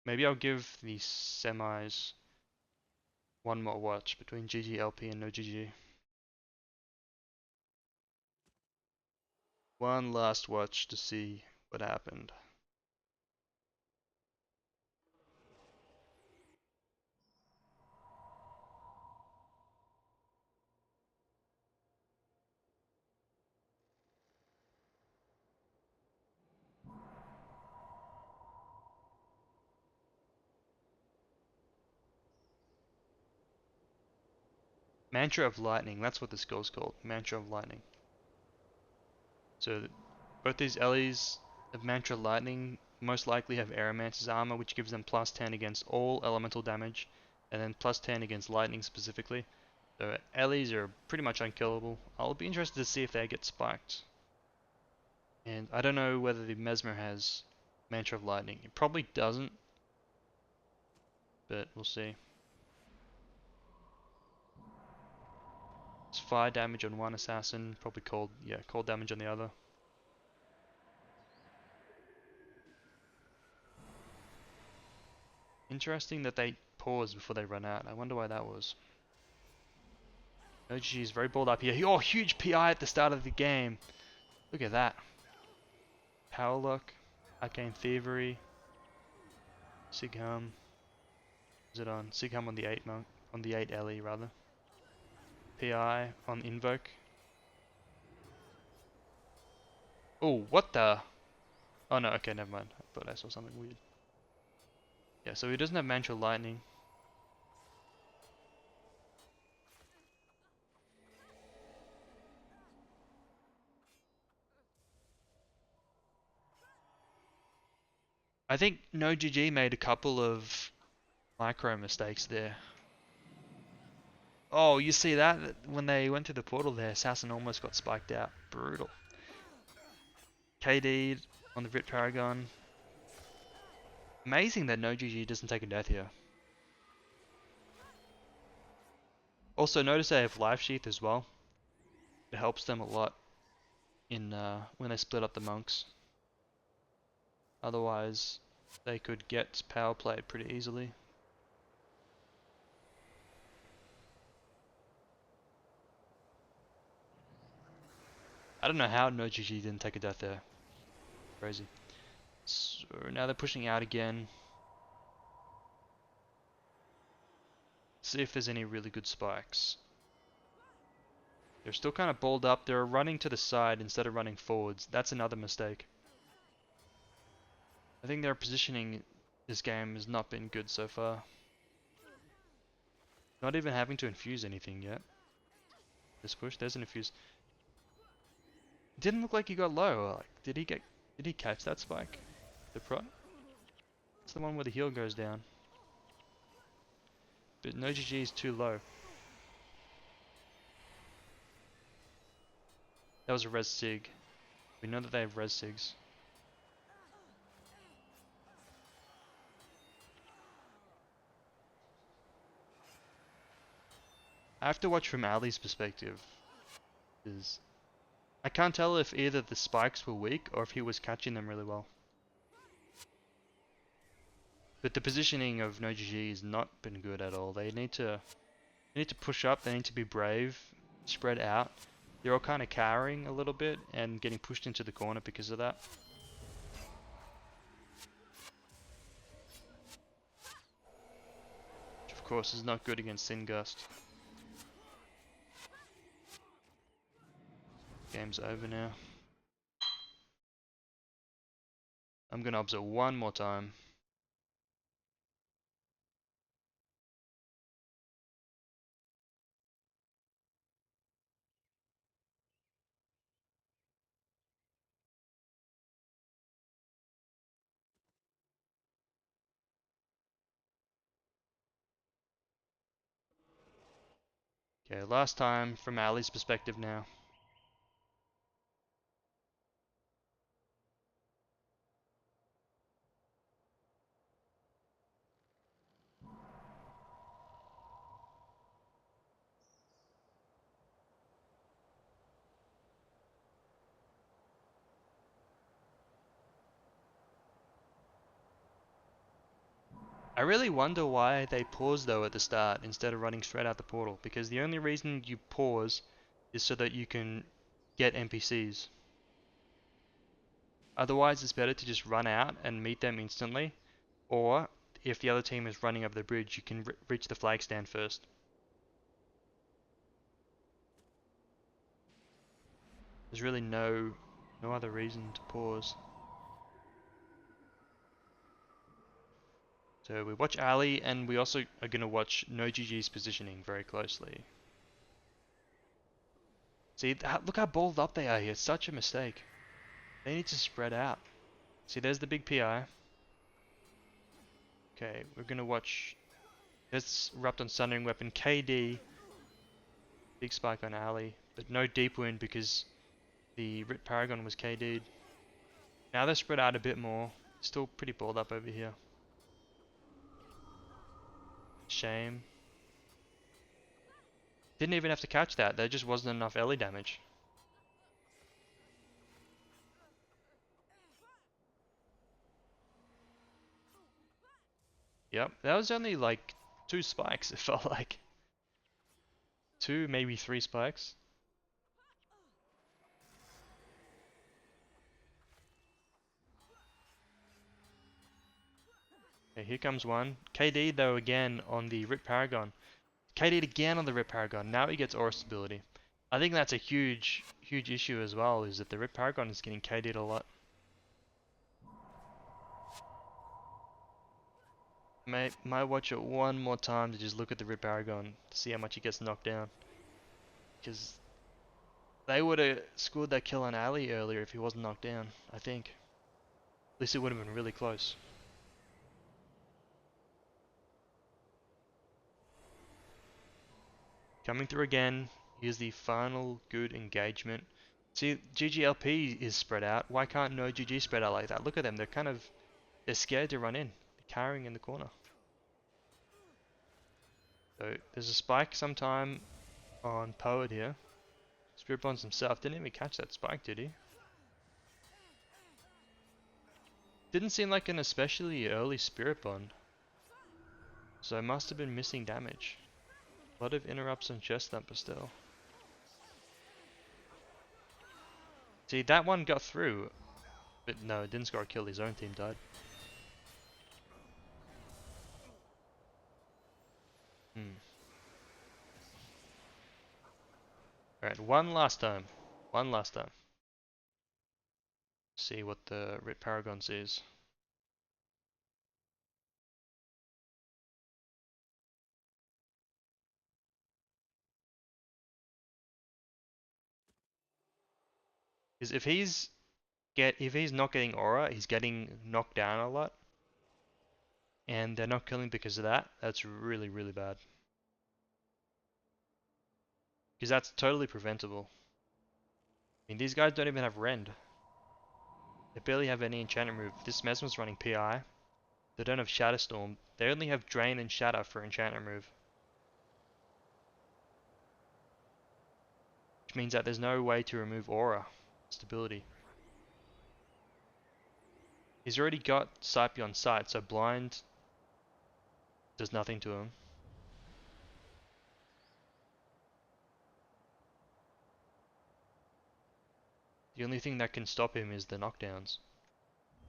Maybe I'll give the semis one more watch between GGLP and no GG. One last watch to see what happened. Mantra of Lightning, that's what the skill's called. Mantra of Lightning. So both these Ellies of Mantra Lightning most likely have Aeromancer's armor, which gives them plus 10 against all elemental damage, and then plus 10 against lightning specifically. So Ellies are pretty much unkillable. I'll be interested to see if they get spiked. And I don't know whether the Mesmer has Mantra of Lightning. It probably doesn't, but we'll see. It's fire damage on one assassin, probably cold damage on the other. Interesting that they pause before they run out. I wonder why that was. OG is very balled up here. Oh, huge PI at the start of the game. Look at that. Power Lock, Arcane Thievery, Sigham. Is it on? Sigham on the 8 monk, on the 8 LE rather. PI on Invoke. Oh, what the? Oh no, okay, never mind. I thought I saw something weird. Yeah, so he doesn't have Mantra Lightning. I think no GG made a couple of micro mistakes there. Oh, you see that? When they went to the portal there, Assassin almost got spiked out. Brutal. KD'd on the Rit Paragon. Amazing that no GG doesn't take a death here. Also, notice they have Life Sheath as well. It helps them a lot in when they split up the monks. Otherwise, they could get power played pretty easily. I don't know how no GG didn't take a death there. Crazy. So now they're pushing out again. See if there's any really good spikes. They're still kind of balled up. They're running to the side instead of running forwards. That's another mistake. I think their positioning this game has not been good so far. Not even having to infuse anything yet. This push, there's an infuse. It didn't look like he got low. Like, did he catch that spike? The prot? It's the one where the heal goes down. But no GG is too low. That was a res sig. We know that they have res sigs. I have to watch from Ali's perspective. I can't tell if either the spikes were weak or if he was catching them really well. But the positioning of no GG has not been good at all. They need to push up, they need to be brave, spread out. They're all kind of cowering a little bit and getting pushed into the corner because of that. Which of course is not good against Sin Gust. Game's over now. I'm gonna observe one more time. Okay, last time from Ali's perspective now. I really wonder why they paused though at the start instead of running straight out the portal, because the only reason you pause is so that you can get NPCs. Otherwise it's better to just run out and meet them instantly, or if the other team is running over the bridge you can reach the flag stand first. There's really no other reason to pause. So we watch Ali, and we also are going to watch no GG's positioning very closely. See, look how balled up they are here. It's such a mistake. They need to spread out. See, there's the big PI. Okay, we're going to watch this Erupt on Sundering Weapon, KD. Big spike on Ali, but no deep wound because the Rit Paragon was KD'd. Now they're spread out a bit more. Still pretty balled up over here. Shame. Didn't even have to catch that. There just wasn't enough early damage. Yep, that was only like 2 spikes, it felt like. 2, maybe 3 spikes. Okay, here comes one. KD though again on the Rit Paragon. KD'd again on the Rit Paragon. Now he gets aura stability. I think that's a huge issue as well, is that the Rit Paragon is getting KD'd a lot. Might watch it one more time to just look at the Rit Paragon to see how much he gets knocked down. Because they would have scored that kill on Ali earlier if he wasn't knocked down, I think. At least it would have been really close. Coming through again. Here's the final good engagement. See, GGLP is spread out. Why can't no GG spread out like that? Look at them. They're scared to run in. They're carrying in the corner. So there's a spike sometime on Poet here. Spirit Bonds himself didn't even catch that spike, did he? Didn't seem like an especially early Spirit Bond. So must have been missing damage. A lot of interrupts on Chest Thumper still. See, that one got through. But no, it didn't score a kill. His own team died. Alright, one last time. One last time. See what the Rit Paragon sees. Because if he's not getting aura, he's getting knocked down a lot. And they're not killing because of that. That's really, really bad. Because that's totally preventable. I mean, these guys don't even have Rend. They barely have any enchantment move. This Mesmer's running PI. They don't have Shatter Storm. They only have Drain and Shatter for enchantment move. Which means that there's no way to remove aura stability. He's already got Sight Beyond Sight, so Blind does nothing to him. The only thing that can stop him is the knockdowns.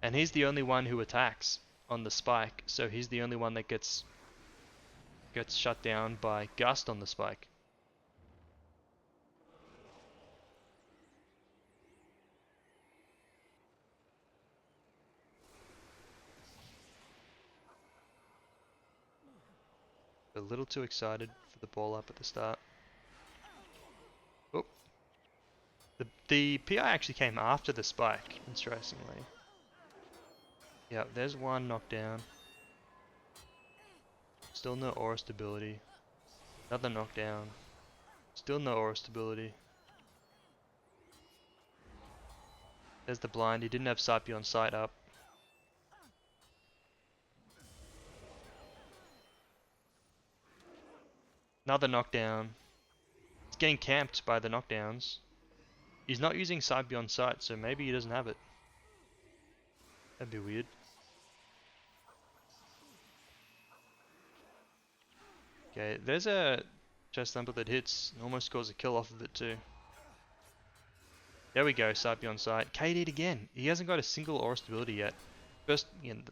And he's the only one who attacks on the spike, so he's the only one that gets shut down by Gust on the spike. A little too excited for the ball up at the start. Oh. The PI actually came after the spike, interestingly. Yeah, there's one knockdown. Still no aura stability. Another knockdown. Still no aura stability. There's the blind. He didn't have Sight Beyond Sight up. Another knockdown. He's getting camped by the knockdowns. He's not using Sight Beyond Sight, so maybe he doesn't have it. That'd be weird. Okay, there's a Chest Thumper that hits and almost scores a kill off of it too. There we go, Sight Beyond Sight. KD'd again. He hasn't got a single aura stability yet. First,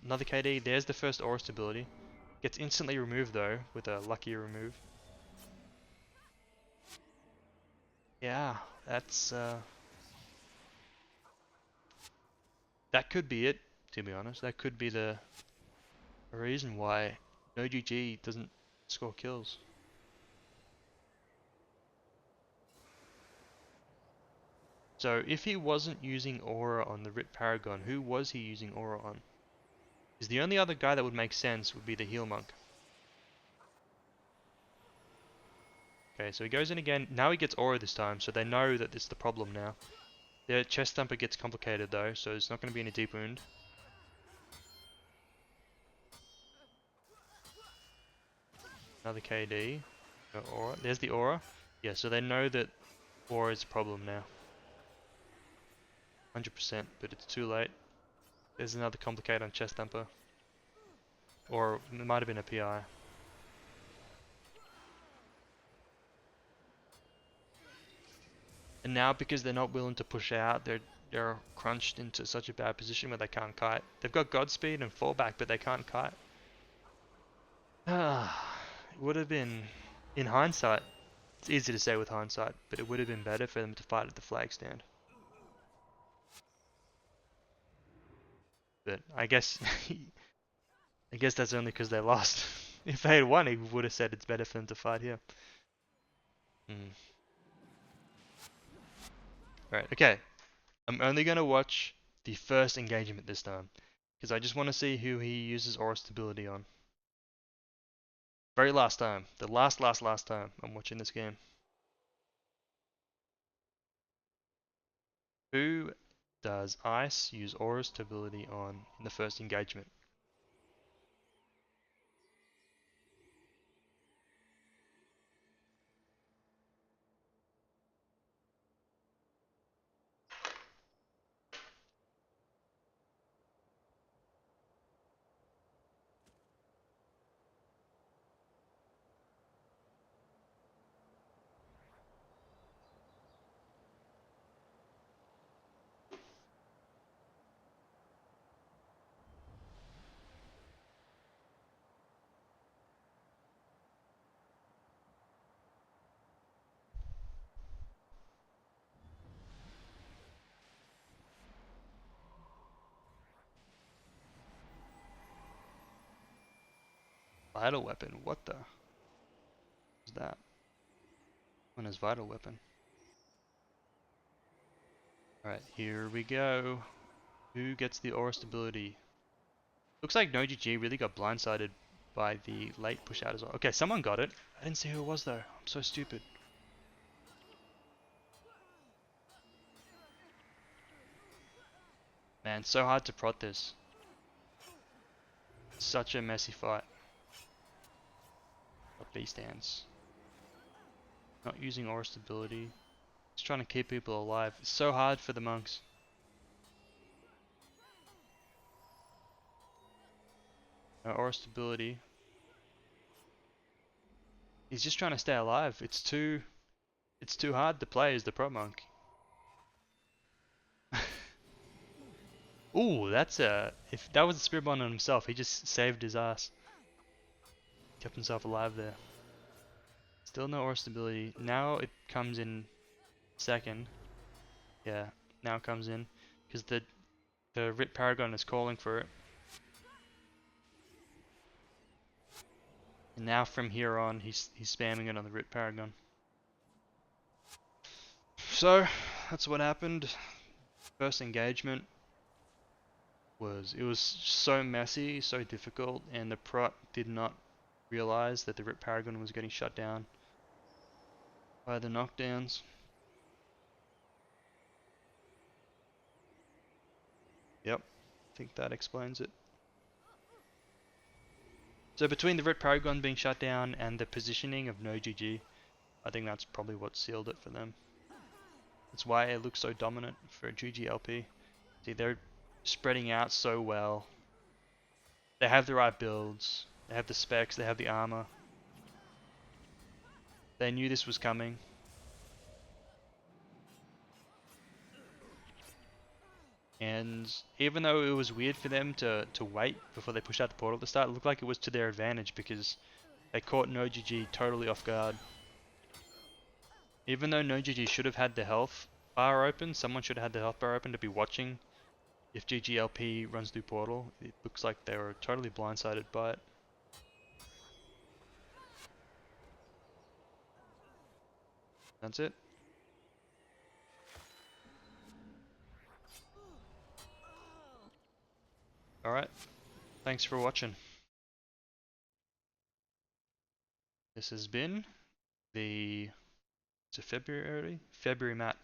another KD. There's the first aura stability. Gets instantly removed though, with a lucky remove. Yeah, that's that could be it, to be honest. That could be the reason why no GG doesn't score kills. So if he wasn't using aura on the Rit Paragon, who was he using aura on? Because the only other guy that would make sense would be the Heal Monk. Okay, so he goes in again. Now he gets aura this time, so they know that this is the problem now. Their Chest Thumper gets complicated though, so it's not going to be any deep wound. Another KD. No aura. There's the aura. Yeah, so they know that aura is a problem now. 100%, but it's too late. There's another complicate on Chest Thumper. Or it might have been a PI. And now because they're not willing to push out, they're crunched into such a bad position where they can't kite. They've got Godspeed and fallback, but they can't kite. It would have been, in hindsight, it's easy to say with hindsight, but it would have been better for them to fight at the flag stand. But I guess I guess that's only because they lost. If they had won, he would have said it's better for them to fight here. Right, okay. I'm only going to watch the first engagement this time, because I just want to see who he uses aura stability on. Very last time. The last time I'm watching this game. Who does Ice use Aura Stability on in the first engagement? Vital Weapon, what the is that? On his Vital Weapon. Alright, here we go. Who gets the Aura Stability? Looks like no GG really got blindsided by the late push out as well. Okay, someone got it. I didn't see who it was though. I'm so stupid. Man, so hard to prod this. Such a messy fight. Got B stance. Not using Aura Stability. Just trying to keep people alive. It's so hard for the monks. No Aura Stability. He's just trying to stay alive. It's too hard to play as the pro monk. Ooh, that's if that was a spirit bond on himself, he just saved his ass. Kept himself alive there. Still no Aura Stability. Now it comes in second. Yeah, now it comes in because the Rit Paragon is calling for it. And now from here on, he's spamming it on the Rit Paragon. So that's what happened. First engagement was so messy, so difficult, and the prot did not realize that the Rit Paragon was getting shut down by the knockdowns. Yep, I think that explains it. So between the Rit Paragon being shut down and the positioning of no GG, I think that's probably what sealed it for them. That's why it looks so dominant for GGLP. See, they're spreading out so well. They have the right builds. They have the specs. They have the armor. They knew this was coming. And even though it was weird for them to wait before they pushed out the portal at the start, it looked like it was to their advantage because they caught no GG totally off guard. Even though no GG should have had the health bar open, someone should have had the health bar open to be watching if GGLP runs through portal. It looks like they were totally blindsided by it. That's it. Alright, thanks for watching. This has been the, is it February? February mat.